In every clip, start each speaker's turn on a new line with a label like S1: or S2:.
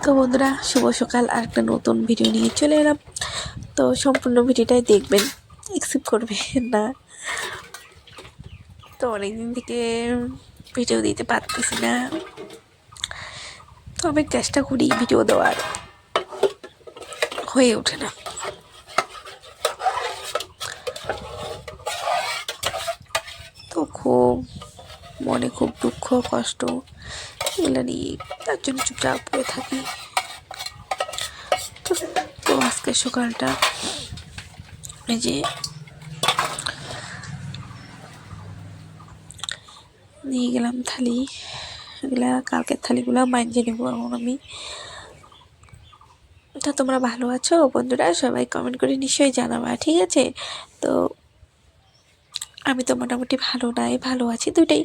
S1: তো বন্ধুরা, শুভ সকাল। আর একটা নতুন ভিডিও নিয়ে চলে এলাম। তো সম্পূর্ণ ভিডিওটাই দেখবেন, স্কিপ করবেন না। তো অনেকদিন থেকে ভিডিও দিতে পারতেছি না, তো আমি চেষ্টা করি ভিডিও দেওয়ার, হয়ে ওঠে না। তো মনে খুব দুঃখ কষ্ট এগুলো নিয়ে, তার জন্য চুপচাপ করে থাকি। তো আজকের সকালটা এই যে নিয়ে গেলাম থালি, এগুলা কালকের থালিগুলো মাইজে নেবো এখন আমি। তা তোমরা ভালো আছো বন্ধুরা? সবাই কমেন্ট করে নিশ্চয়ই জানাবা, ঠিক আছে? তো আমি তো মোটামুটি ভালো নাই, ভালো আছি, দুইটাই।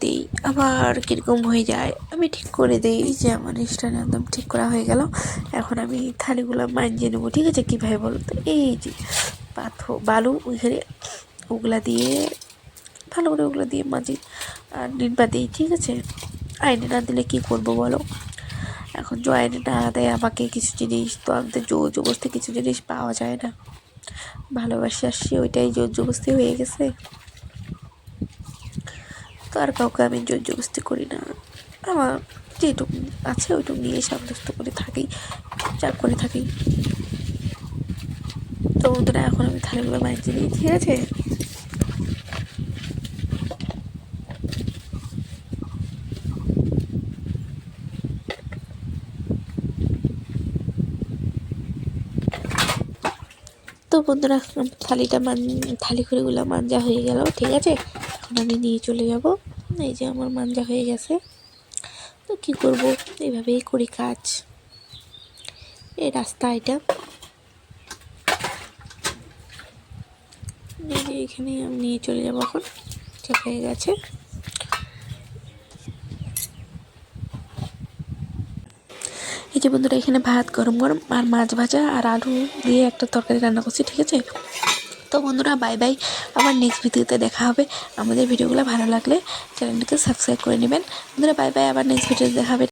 S1: দিই আবার কীরকম হয়ে যায়, আমি ঠিক করে দিই যে আমার স্টাইল একদম ঠিক করা হয়ে গেল। এখন আমি থালিগুলো মাইজে নেবো, ঠিক আছে? কীভাবে বলো তো, এই যে পাথর বালু ওইখানে ওগুলা দিয়ে ভালো করে ওগুলো দিয়ে মাজি আর নির্বা দিই, ঠিক আছে? আইনে না দিলে কী করবো বলো? এখন যে আইনে না দেয় আমাকে কিছু জিনিস, তো আমাদের জোর জবরদস্তি কিছু জিনিস পাওয়া যায় না। ভালোবাসি আসছি, ওইটাই জোর জবরদস্তি হয়ে গেছে। তো আর কাউকে আমি জোর জবরদস্তি করি না, আমার যেটুকু আছে ওইটুকু নিয়ে সামঞ্জস্য করে থাকি, চাপ করে থাকি। তো বন্ধুরা, এখন আমি থালিগুলো মাইজে নিই, ঠিক আছে? তো বন্ধুরা, থালি খড়িগুলো মাঞ্জা হয়ে গেল, ঠিক আছে? এখন আমি নিয়ে চলে যাব। এই যে আমার মাঞ্জা হয়ে গেছে। তো কী করব, এইভাবেই করি কাজ। এই রাস্তা এটা, এখানে আমি নিয়ে চলে যাব এখন, ঠিক হয়ে গেছে। এই যে বন্ধুরা, এখানে ভাত গরম গরম আর মাছ ভাজা আর আলু দিয়ে একটা তরকারি রান্না করছি, ঠিক আছে? তো বন্ধুরা, বাই বাই, আবার নেক্সট ভিডিওতে দেখা হবে। আমাদের ভিডিওগুলো ভালো লাগলে চ্যানেলটিকে সাবস্ক্রাইব করে নেবেন। বন্ধুরা বাই বাই, আবার নেক্সট ভিডিওতে দেখা হবে।